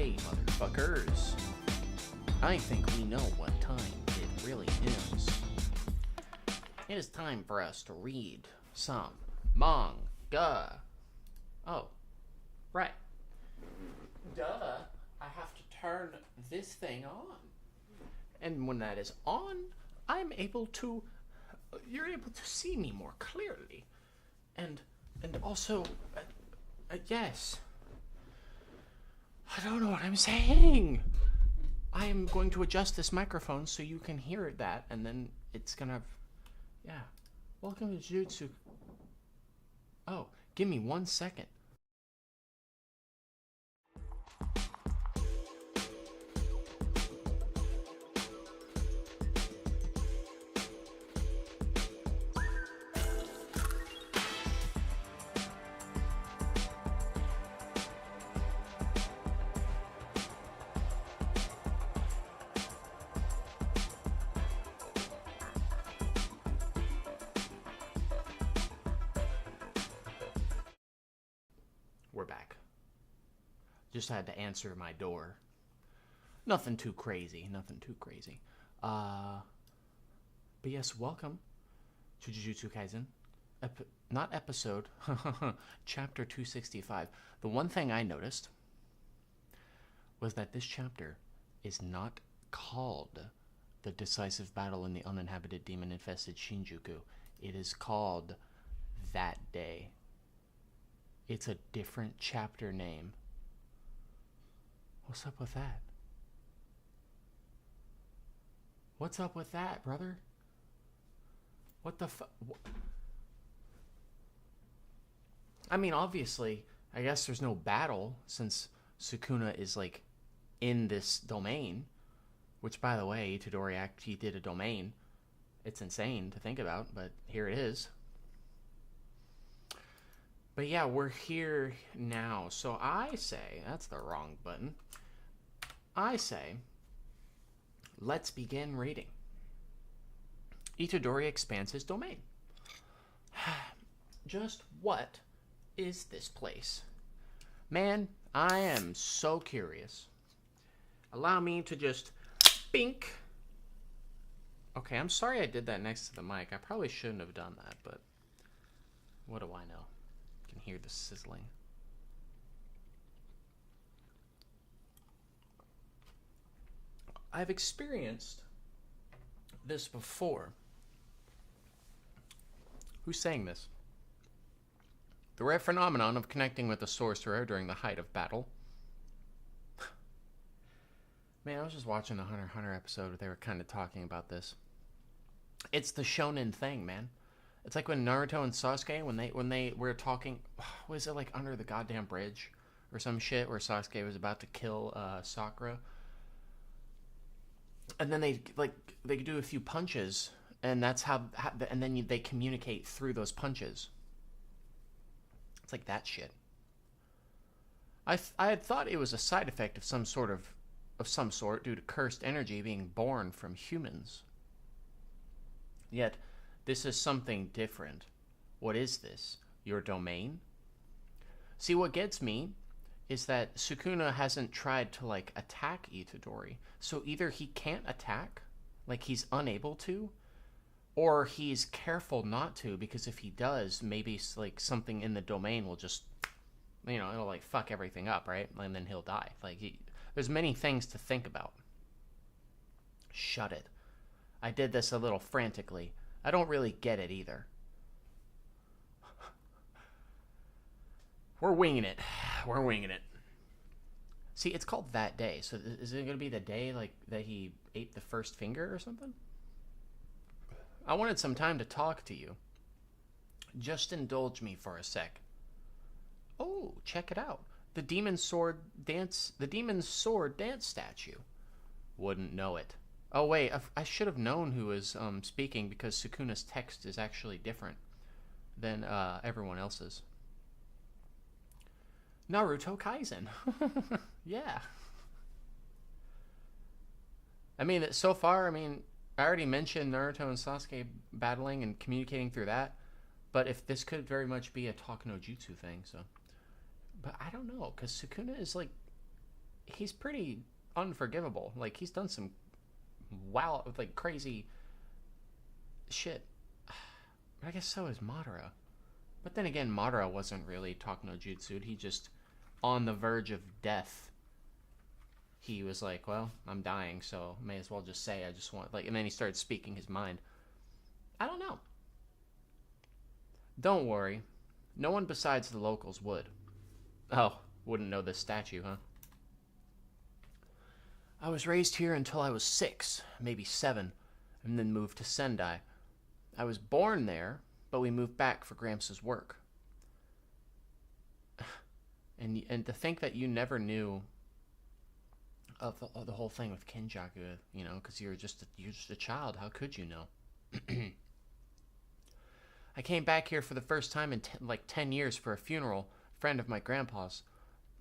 Hey, motherfuckers. I think we know what time it really is. It is time for us to read some manga. Oh, right. Duh. I have to turn this thing on. And when that is on, I'm able to... You're able to see me more clearly. And also... yes. I don't know what I'm saying. I am going to adjust this microphone so you can hear that, and then it's gonna... Yeah. Welcome to Jujutsu... Oh, give me 1 second. We're back. Just had to answer my door. Nothing too crazy. But yes, welcome to Jujutsu Kaisen. Not episode, chapter 265. The one thing I noticed was that this chapter is not called The Decisive Battle in the Uninhabited Demon-Infested Shinjuku. It is called That Day. It's a different chapter name. What's up with that? What's up with that, brother? What the fuck? I mean, obviously, I guess there's no battle since Sukuna is, like, in this domain. Which, by the way, Itadori actually did a domain. It's insane to think about, but here it is. But yeah, we're here now. So I say, that's the wrong button. I say, let's begin reading. Itadori expands his domain. Just what is this place? Man, I am so curious. Allow me to just bink. Okay, I'm sorry I did that next to the mic. I probably shouldn't have done that, but what do I know? Can hear the sizzling. I've experienced this before. Who's saying this? The rare phenomenon of connecting with the sorcerer during the height of battle. Man, I was just watching the Hunter x Hunter episode where they were kind of talking about this. It's the shonen thing, man. It's like when Naruto and Sasuke, when they were talking, was it like under the goddamn bridge or some shit where Sasuke was about to kill Sakura, and then they do a few punches, and that's how and then they communicate through those punches. It's like that shit. I had thought it was a side effect of some sort due to cursed energy being born from humans. Yet. This is something different. What is this? Your domain? See, what gets me is that Sukuna hasn't tried to, like, attack Itadori. So either he can't attack, like he's unable to, or he's careful not to, because if he does, maybe, like, something in the domain will just, you know, it'll, like, fuck everything up, right? And then he'll die. Like, there's many things to think about. Shut it. I did this a little frantically. I don't really get it either. We're winging it. See, it's called That Day. So is it going to be the day like that he ate the first finger or something? I wanted some time to talk to you. Just indulge me for a sec. Oh, check it out. The demon's sword dance statue. Wouldn't know it. Oh, wait, I should have known who was speaking because Sukuna's text is actually different than everyone else's. Naruto Kaisen. Yeah. I mean, so far, I already mentioned Naruto and Sasuke battling and communicating through that, but if this could very much be a Talk no Jutsu thing, so. But I don't know, because Sukuna is like, he's pretty unforgivable. Like, he's done some like crazy shit. But I guess so is Madara. But then again, Madara wasn't really talking no jutsu. He just, on the verge of death, he was like, well, I'm dying, so may as well just say I just want, like, and then he started speaking his mind. I don't know. Don't worry. No one besides the locals would. Oh, wouldn't know this statue, huh? I was raised here until I was 6, maybe 7, and then moved to Sendai. I was born there, but we moved back for Gramps' work. And to think that you never knew of the whole thing with Kenjaku, you know, because you're just a child. How could you know? I came back here for the first time in like 10 years for a funeral, a friend of my grandpa's.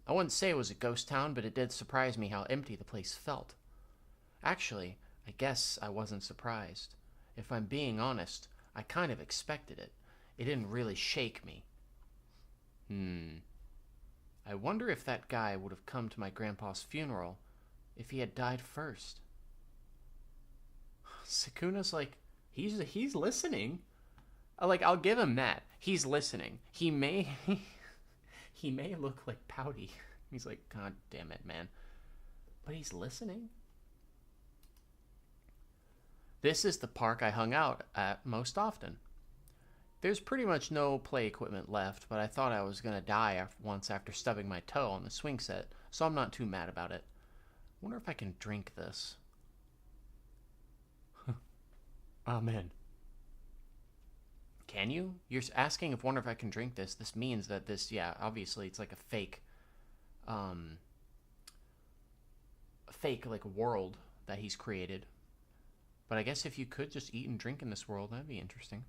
I wouldn't say it was a ghost town, but it did surprise me how empty the place felt. Actually, I guess I wasn't surprised. If I'm being honest, I kind of expected it. It didn't really shake me. I wonder if that guy would have come to my grandpa's funeral if he had died first. Sukuna's like, he's listening. Like, I'll give him that. He's listening. He may look like pouty. He's like, God damn it, man. But he's listening. This is the park I hung out at most often. There's pretty much no play equipment left, but I thought I was going to die once after stubbing my toe on the swing set, so I'm not too mad about it. I wonder if I can drink this. Amen. Can you? You're asking if wonder if I can drink this. This means that this, yeah, obviously it's like a fake like world that he's created. But I guess if you could just eat and drink in this world, that'd be interesting.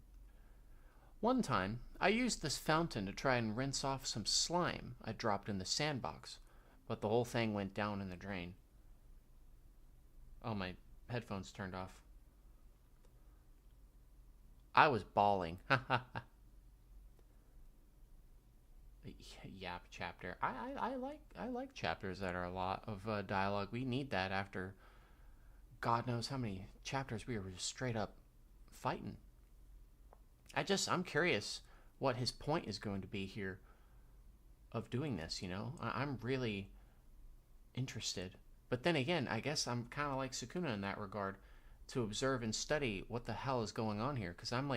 One time, I used this fountain to try and rinse off some slime I dropped in the sandbox, but the whole thing went down in the drain. Oh, my headphones turned off. I was bawling. Yap chapter. I like chapters that are a lot of dialogue. We need that after God knows how many chapters we were just straight up fighting. I'm curious what his point is going to be here of doing this, you know? I'm really interested. But then again, I guess I'm kind of like Sukuna in that regard, to observe and study what the hell is going on here, because I'm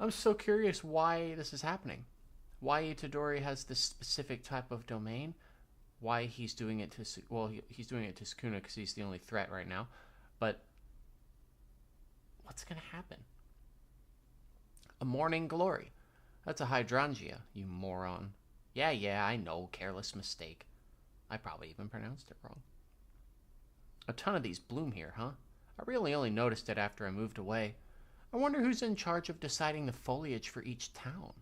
so curious why this is happening. Why Itadori has this specific type of domain. Why he's doing it to, well, he's doing it to Sukuna because he's the only threat right now. But what's going to happen? A morning glory. That's a hydrangea, you moron. Yeah, I know, careless mistake. I probably even pronounced it wrong. A ton of these bloom here, huh? I really only noticed it after I moved away. I wonder who's in charge of deciding the foliage for each town.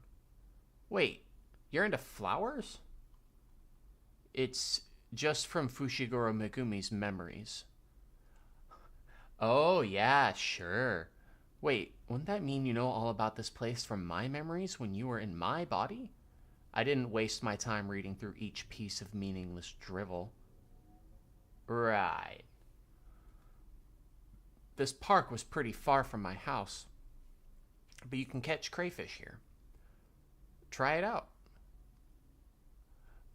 Wait, you're into flowers? It's just from Fushiguro Megumi's memories. Oh, yeah, sure. Wait, wouldn't that mean you know all about this place from my memories when you were in my body? I didn't waste my time reading through each piece of meaningless drivel. Right. This park was pretty far from my house, but you can catch crayfish here. Try it out.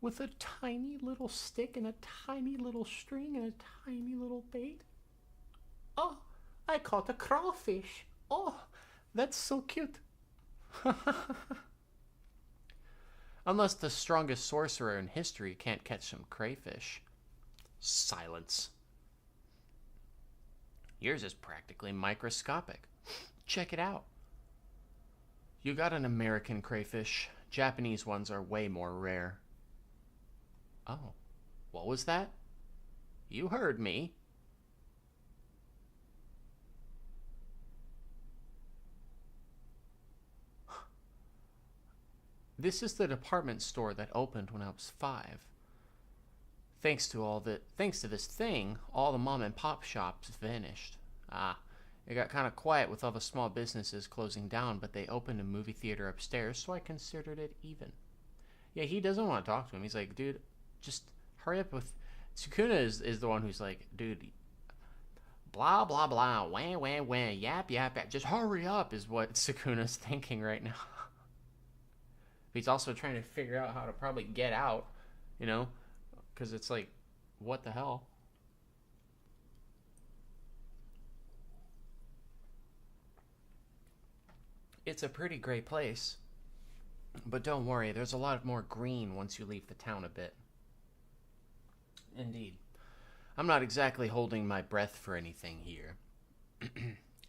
With a tiny little stick and a tiny little string and a tiny little bait. Oh, I caught a crawfish. Oh, that's so cute. Unless the strongest sorcerer in history can't catch some crayfish. Silence. Yours is practically microscopic. Check it out. You got an American crayfish. Japanese ones are way more rare. Oh, what was that? You heard me. This is the department store that opened when I was 5. Thanks to this thing, all the mom and pop shops vanished. It got kind of quiet with all the small businesses closing down, but they opened a movie theater upstairs, so I considered it even. Yeah, he doesn't want to talk to him. He's like, dude, just Hurry up with... Sukuna is the one who's like, dude, blah, blah, blah, wah, wah, wah, yap, yap, yap. Just hurry up is what Sukuna's thinking right now. He's also trying to figure out how to probably get out, you know? Because it's like, what the hell? It's a pretty great place. But don't worry, there's a lot more green once you leave the town a bit. Indeed. I'm not exactly holding my breath for anything here.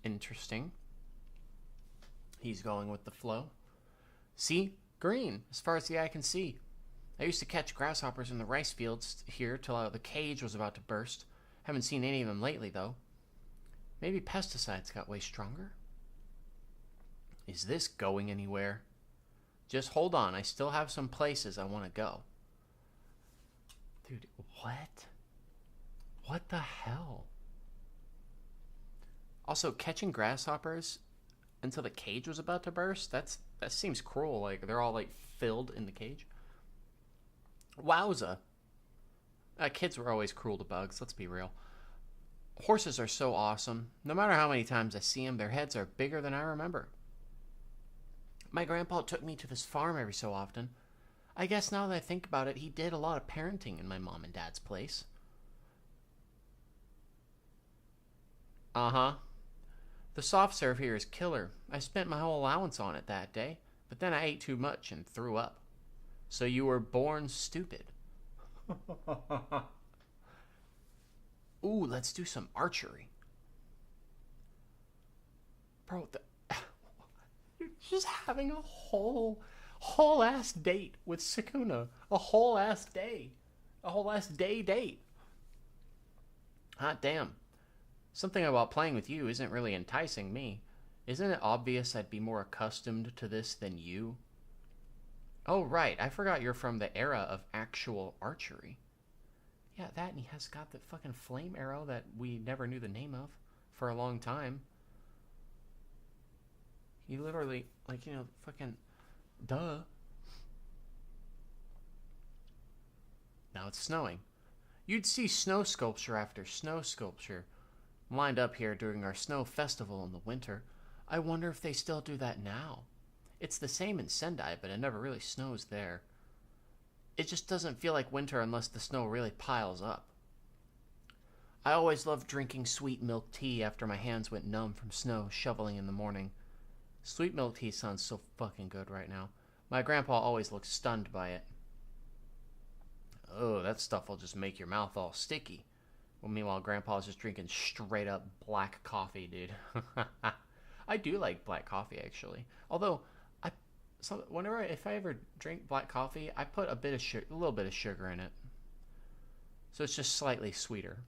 Interesting. He's going with the flow. See? Green, as far as the eye can see. I used to catch grasshoppers in the rice fields here till the cage was about to burst. Haven't seen any of them lately, though. Maybe pesticides got way stronger? Is this going anywhere? Just hold on, I still have some places I want to go. Dude, what? What the hell? Also, catching grasshoppers until the cage was about to burst? That seems cruel. Like, they're all, like, filled in the cage. Wowza. Kids were always cruel to bugs, let's be real. Horses are so awesome. No matter how many times I see them, their heads are bigger than I remember. My grandpa took me to this farm every so often. I guess now that I think about it, he did a lot of parenting in my mom and dad's place. Uh-huh. The soft serve here is killer. I spent my whole allowance on it that day, but then I ate too much and threw up. So you were born stupid. Ooh, let's do some archery. Bro, you're just having a whole ass date with Sukuna. A whole ass day. A whole ass day date. Hot damn. Something about playing with you isn't really enticing me. Isn't it obvious I'd be more accustomed to this than you? Oh, right. I forgot you're from the era of actual archery. Yeah, that, and he has got the fucking flame arrow that we never knew the name of for a long time. He literally, like, you know, fucking... Duh. Now it's snowing. You'd see snow sculpture after snow sculpture lined up here during our snow festival in the winter. I wonder if they still do that now. It's the same in Sendai, but it never really snows there. It just doesn't feel like winter unless the snow really piles up. I always loved drinking sweet milk tea after my hands went numb from snow shoveling in the morning. Sweet milk tea sounds so fucking good right now. My grandpa always looked stunned by it. Oh, that stuff will just make your mouth all sticky. Well, meanwhile, Grandpa's just drinking straight up black coffee, dude. I do like black coffee, actually. Although, if I ever drink black coffee, I put a little bit of sugar in it, so it's just slightly sweeter.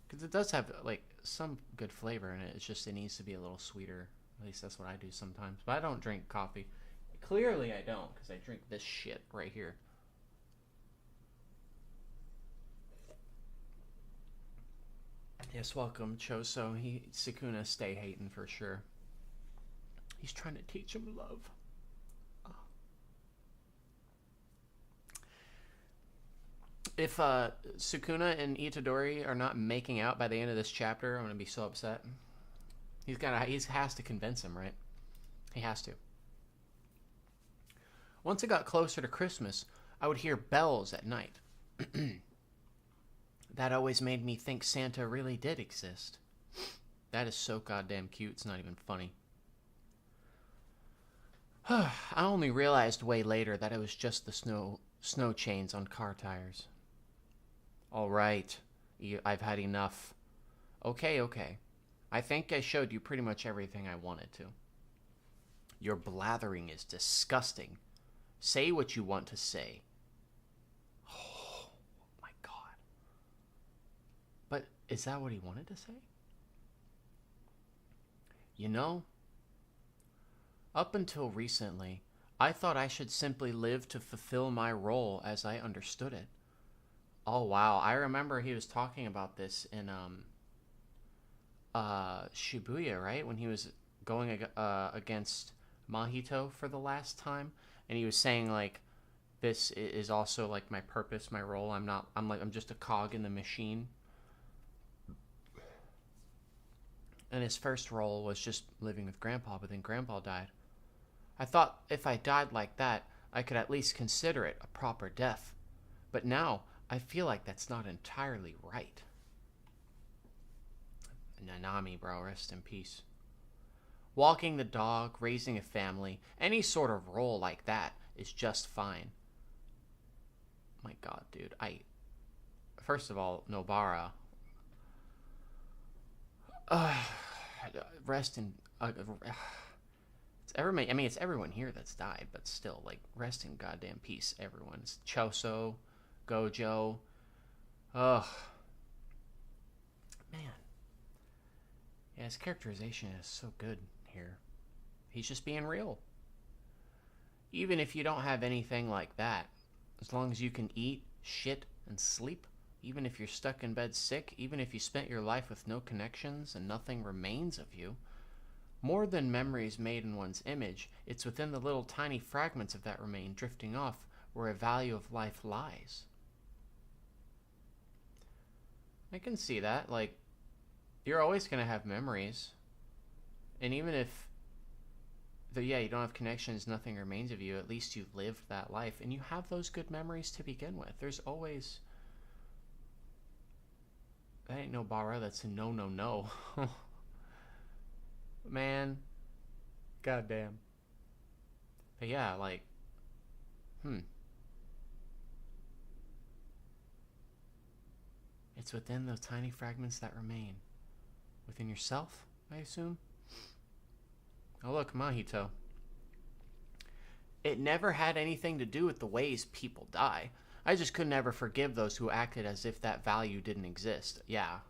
Because it does have like some good flavor in it. It's just it needs to be a little sweeter. At least that's what I do sometimes. But I don't drink coffee. Clearly, I don't, because I drink this shit right here. Yes, welcome, Choso. Sukuna stay hating for sure. He's trying to teach him love. Oh. If Sukuna and Itadori are not making out by the end of this chapter, I'm gonna be so upset. He has to convince him, right? He has to. Once it got closer to Christmas, I would hear bells at night. That always made me think Santa really did exist. That is so goddamn cute, it's not even funny. I only realized way later that it was just the snow chains on car tires. All right, I've had enough. Okay. I think I showed you pretty much everything I wanted to. Your blathering is disgusting. Say what you want to say. Oh my god. But is that what he wanted to say? You know, up until recently, I thought I should simply live to fulfill my role as I understood it. Oh wow, I remember he was talking about this in Shibuya, right? When he was going against Mahito for the last time, and he was saying like this is also like my purpose, my role. I'm just a cog in the machine. And his first role was just living with Grandpa, but then Grandpa died. I thought if I died like that, I could at least consider it a proper death. But now, I feel like that's not entirely right. Nanami, bro, rest in peace. Walking the dog, raising a family, any sort of role like that is just fine. My God, dude. First of all, Nobara. Rest in... it's everyone here that's died, but still, like, rest in goddamn peace, everyone. It's Choso, Gojo. Ugh. Man. Yeah, his characterization is so good here. He's just being real. Even if you don't have anything like that, as long as you can eat, shit, and sleep, even if you're stuck in bed sick, even if you spent your life with no connections and nothing remains of you, more than memories made in one's image, it's within the little tiny fragments of that remain drifting off where a value of life lies. I can see that. Like, you're always going to have memories. And even if, you don't have connections, nothing remains of you, at least you've lived that life. And you have those good memories to begin with. There's always... That ain't no Bara, that's a no. Man. Goddamn. But yeah, like... It's within those tiny fragments that remain. Within yourself, I assume? Oh look, Mahito. It never had anything to do with the ways people die. I just could never forgive those who acted as if that value didn't exist. Yeah,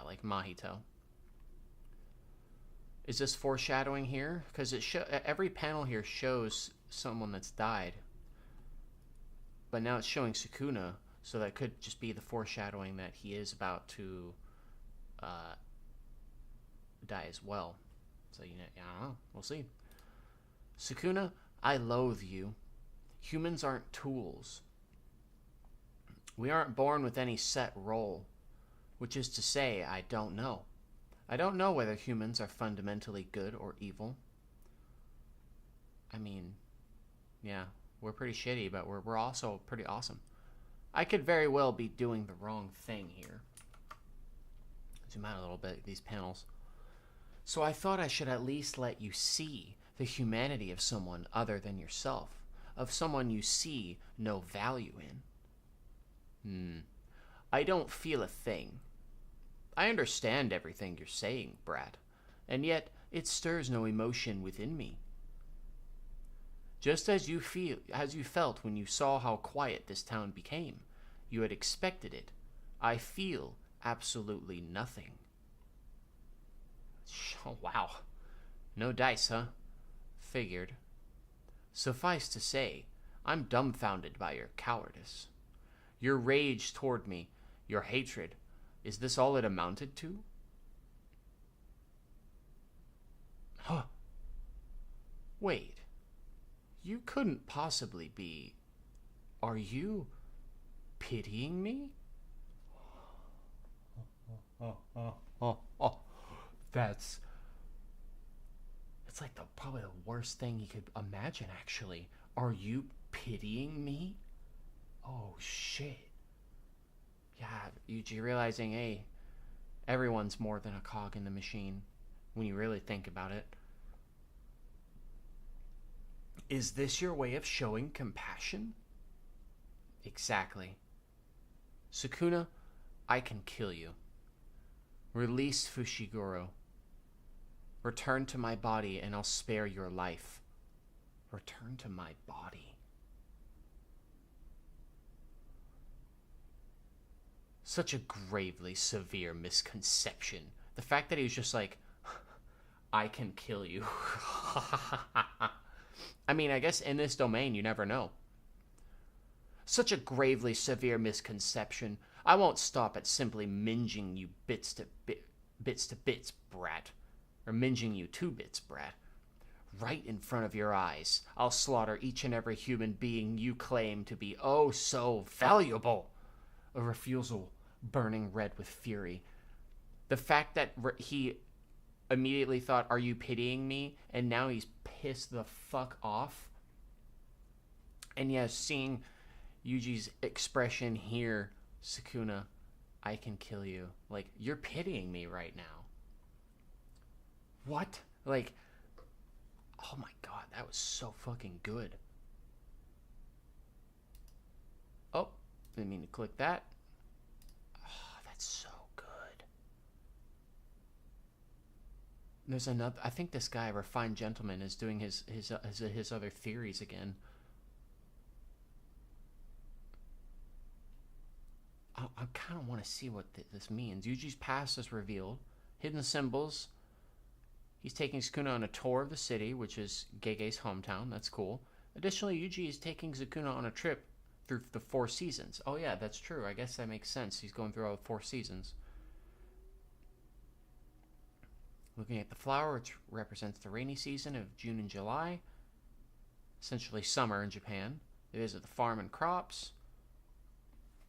like Mahito. Is this foreshadowing here? Because every panel here shows someone that's died. But now it's showing Sukuna, so that could just be the foreshadowing that he is about to die as well. So, I don't know. We'll see. Sukuna, I loathe you. Humans aren't tools. We aren't born with any set role, which is to say, I don't know. I don't know whether humans are fundamentally good or evil. I mean, yeah, we're pretty shitty, but we're also pretty awesome. I could very well be doing the wrong thing here. Zoom out a little bit, these panels. So I thought I should at least let you see the humanity of someone other than yourself, of someone you see no value in. I don't feel a thing. I understand everything you're saying, brat, and yet it stirs no emotion within me. Just as you felt when you saw how quiet this town became, you had expected it. I feel absolutely nothing. Oh, wow. No dice, huh? Figured. Suffice to say, I'm dumbfounded by your cowardice. Your rage toward me, your hatred, is this all it amounted to? Huh. Wait. You couldn't possibly be... Are you pitying me? That's... It's like probably the worst thing you could imagine, actually. Are you pitying me? Oh, shit. Yeah, Yuji realizing, hey, everyone's more than a cog in the machine, when you really think about it. Is this your way of showing compassion? Exactly. Sukuna, I can kill you. Release Fushiguro. Return to my body and I'll spare your life. Return to my body. Such a gravely severe misconception. The fact that he was just like, I can kill you. I mean, I guess in this domain, you never know. Such a gravely severe misconception. I won't stop at simply minging you bits to bits, brat. Or minging you 2 bits, brat. right in front of your eyes. I'll slaughter each and every human being you claim to be oh so valuable. A refusal burning red with fury. The fact that he immediately thought, are you pitying me? And now he's pissed the fuck off. And yeah, seeing Yuji's expression here, Sukuna, I can kill you. Like, you're pitying me right now. What? Like, oh my god, that was so fucking good. Oh, didn't mean to click that. Oh, that's so good. There's another. I think this guy, Refined Gentleman, is doing his other theories again. I kind of want to see what this means. Yuji's past is revealed. Hidden symbols. He's taking Sukuna on a tour of the city, which is Gege's hometown. That's cool. Additionally, Yuji is taking Sukuna on a trip through the 4 seasons. Oh yeah, that's true. I guess that makes sense. He's going through all 4 seasons. Looking at the flower, which represents the rainy season of June and July. Essentially summer in Japan. They visit the farm and crops.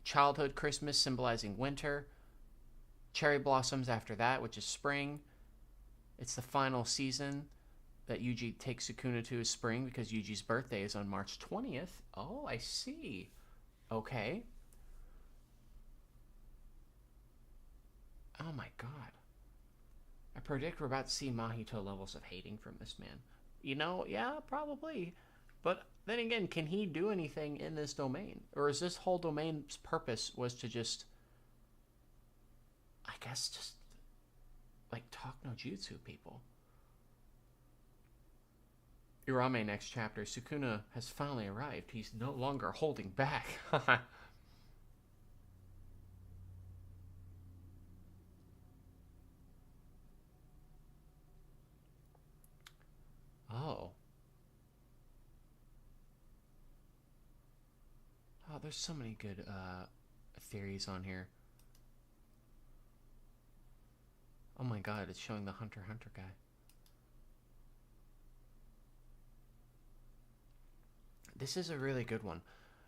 Childhood Christmas symbolizing winter. Cherry blossoms after that, which is spring. It's the final season that Yuji takes Sukuna to is spring because Yuji's birthday is on March 20th. Oh, I see. Okay. Oh my god. I predict we're about to see Mahito levels of hating from this man. You know, yeah, probably. But then again, can he do anything in this domain? Or is this whole domain's purpose was to just, I guess, just, like, talk no jutsu people? Urame next chapter. Sukuna has finally arrived. He's no longer holding back. Oh. Oh, there's so many good theories on here. Oh my god, it's showing the Hunter x Hunter guy. This is a really good one.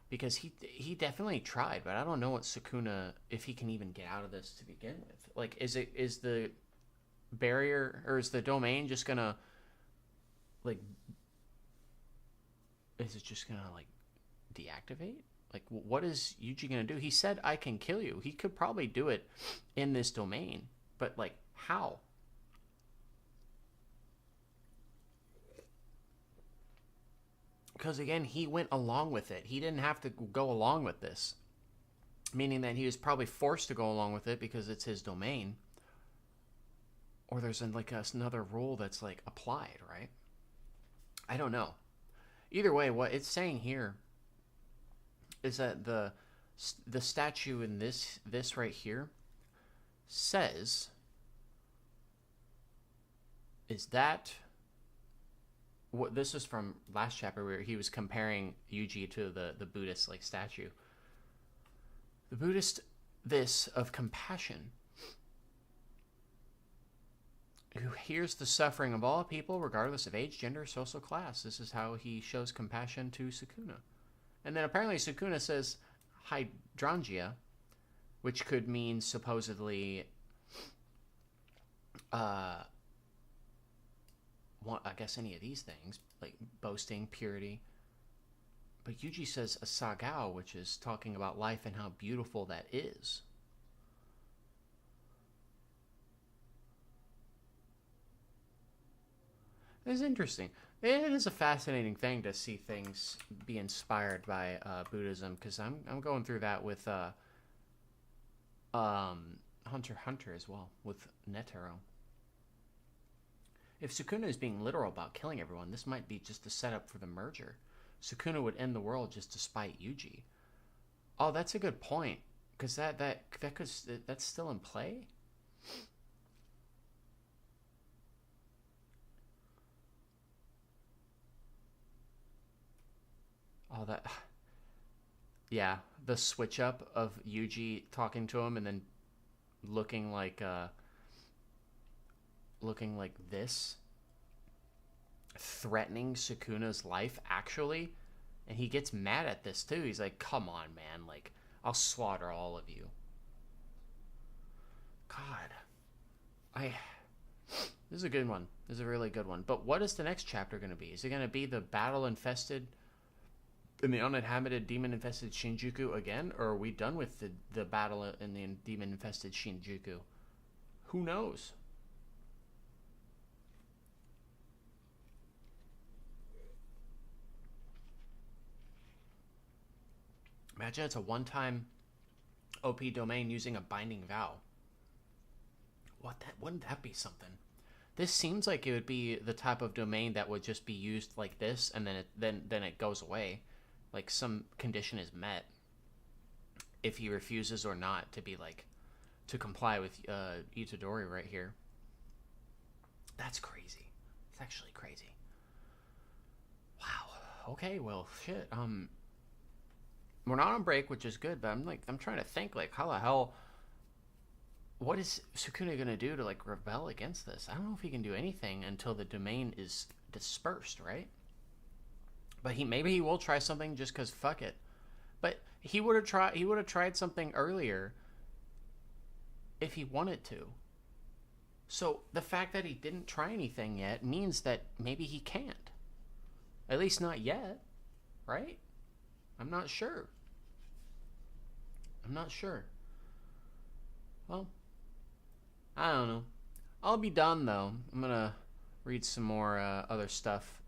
Because he definitely tried, but I don't know what Sukuna, if he can even get out of this to begin with. Like, is the barrier, or is the domain just gonna, like, is it just gonna, like, deactivate? Like, what is Yuji gonna do? He said, I can kill you. He could probably do it in this domain, but, like, how? Because, again, he went along with it. He didn't have to go along with this. Meaning that he was probably forced to go along with it because it's his domain. Or there's, like, another rule that's, like, applied, right? I don't know. Either way, what it's saying here is that the statue in this right here says, is that... What this is from last chapter where he was comparing Yuji to the Buddhist like statue. The Buddhist this of compassion, who hears the suffering of all people regardless of age, gender, social class. This is how he shows compassion to Sukuna. And then apparently Sukuna says hydrangea, which could mean supposedly I guess any of these things, like boasting, purity. But Yuji says asagao, which is talking about life and how beautiful that is. It's interesting. It is a fascinating thing to see things be inspired by Buddhism, because I'm going through that with Hunter x Hunter as well, with Netero. If Sukuna is being literal about killing everyone, this might be just a setup for the merger. Sukuna would end the world just to spite Yuji. Oh, that's a good point, because that's still in play. Oh, that... Yeah, the switch up of Yuji talking to him and then looking like this. threatening Sukuna's life, actually. And he gets mad at this, too. He's like, come on, man. Like, I'll slaughter all of you. God. This is a good one. This is a really good one. But what is the next chapter going to be? Is it going to be the battle-infested in the uninhabited demon-infested Shinjuku again? Or are we done with the battle in the demon-infested Shinjuku? Who knows? Imagine it's a one-time OP domain using a binding vow. Wouldn't that be something? This seems like it would be the type of domain that would just be used like this, and then it goes away, like some condition is met. If he refuses or not to be like to comply with Itadori right here. That's crazy. It's actually crazy. Wow. Okay. Well, shit. We're not on break, which is good, but I'm trying to think, like, how the hell, what is Sukuna gonna do to like rebel against this? I don't know if he can do anything until the domain is dispersed, right? But maybe he will try something just because fuck it. But he would have tried something earlier if he wanted to. So the fact that he didn't try anything yet means that maybe he can't. At least not yet, right? I'm not sure. Well, I don't know. I'll be done, though. I'm going to read some more other stuff.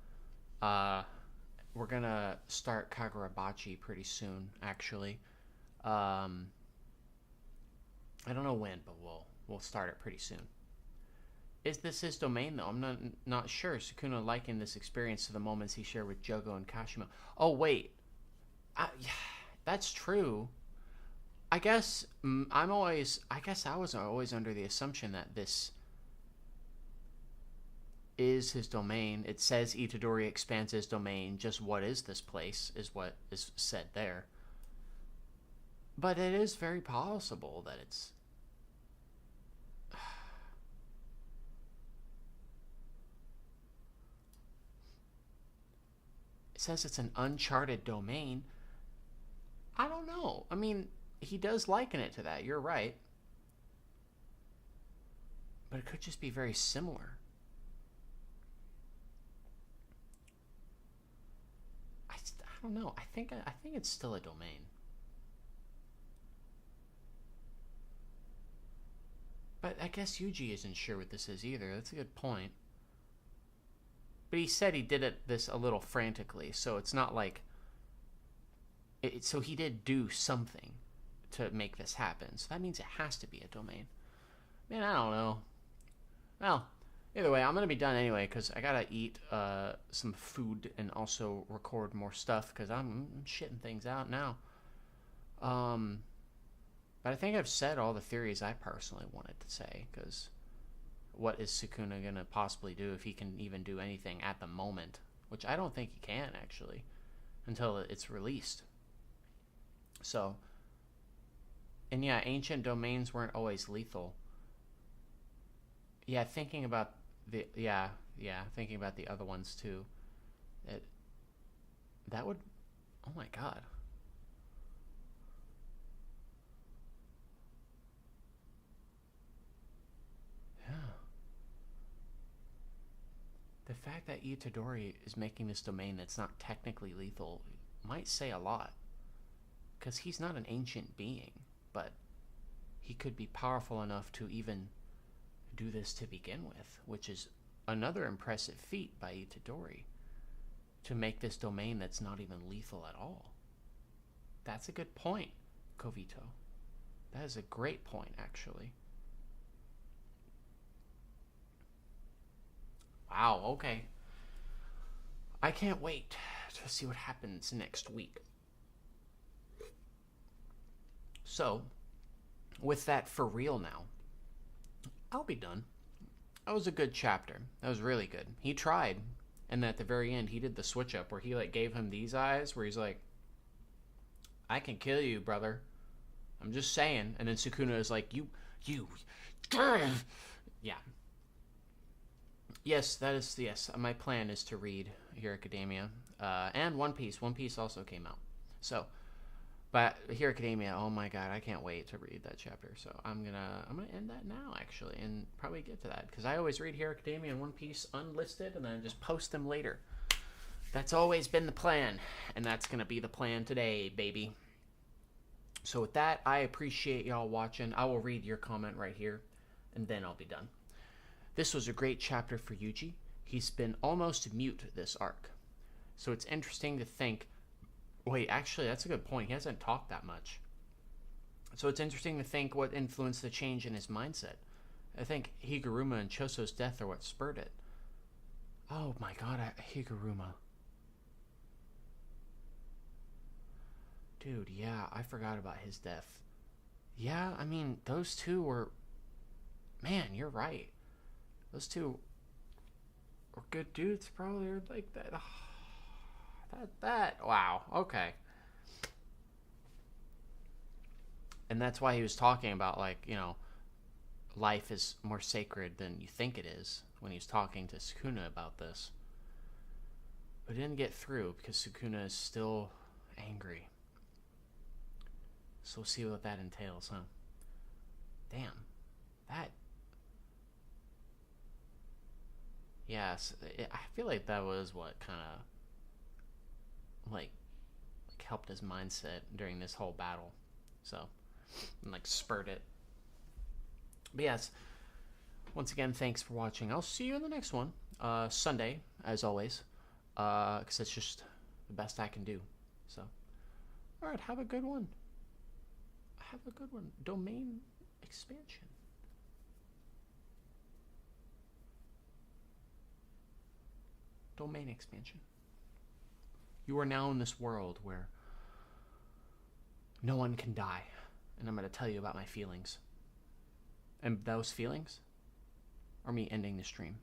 We're going to start Kagurabachi pretty soon, actually. I don't know when, but we'll start it pretty soon. Is this his domain, though? I'm not sure. Sukuna likened this experience to the moments he shared with Jogo and Kashima. Oh, wait. That's true. I guess I was always under the assumption that this is his domain. It says Itadori expands his domain. Just what is this place is what is said there. But it is very possible that it's... It says it's an uncharted domain. I don't know. I mean, he does liken it to that. You're right. But it could just be very similar. I don't know. I think it's still a domain. But I guess Yuji isn't sure what this is either. That's a good point. But he said he did this a little frantically, so it's not like... So he did do something to make this happen. So that means it has to be a domain. Man, I don't know. Well, either way, I'm going to be done anyway because I got to eat some food and also record more stuff because I'm shitting things out now. But I think I've said all the theories I personally wanted to say because what is Sukuna going to possibly do if he can even do anything at the moment? Which I don't think he can, actually, until it's released. So, and yeah, ancient domains weren't always lethal. Yeah, thinking about the other ones too. That would, oh my god. Yeah. The fact that Itadori is making this domain that's not technically lethal might say a lot. Because he's not an ancient being, but he could be powerful enough to even do this to begin with, which is another impressive feat by Itadori, to make this domain that's not even lethal at all. That's a good point, Kovito. That is a great point, actually. Wow, okay. I can't wait to see what happens next week. So, with that for real now, I'll be done. That was a good chapter. That was really good. He tried, and at the very end, he did the switch up where he like gave him these eyes, where he's like, "I can kill you, brother. I'm just saying." And then Sukuna is like, "You, yeah." Yes, that is, yes. My plan is to read Hero Academia, and One Piece. One Piece also came out. So, but Hero Academia, oh my god, I can't wait to read that chapter. So I'm gonna end that now actually, and probably get to that because I always read Hero Academia and One Piece unlisted, and then just post them later. That's always been the plan, and that's gonna be the plan today, baby. So with that, I appreciate y'all watching. I will read your comment right here, and then I'll be done. This was a great chapter for Yuji. He's been almost mute this arc. So it's interesting to think... Wait, actually, that's a good point. He hasn't talked that much. So it's interesting to think what influenced the change in his mindset. I think Higuruma and Choso's death are what spurred it. Oh my god, Higuruma. Dude, yeah, I forgot about his death. Yeah, I mean, those two were... Man, you're right. Those two were good dudes, probably, or like that. Wow, okay. And that's why he was talking about, like, you know, life is more sacred than you think it is when he was talking to Sukuna about this. But it didn't get through because Sukuna is still angry. So we'll see what that entails, huh? Damn. That... Yes, I feel like that was what kind of like helped his mindset during this whole battle. So, and like spurred it. But yes, once again, thanks for watching. I'll see you in the next one. Sunday, as always. Because it's just the best I can do. So, alright, have a good one. Have a good one. Domain expansion. Domain expansion. You are now in this world where no one can die. And I'm going to tell you about my feelings. And those feelings are me ending the stream.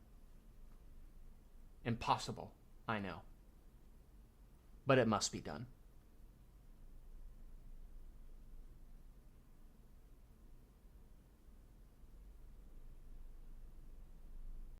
Impossible, I know. But it must be done.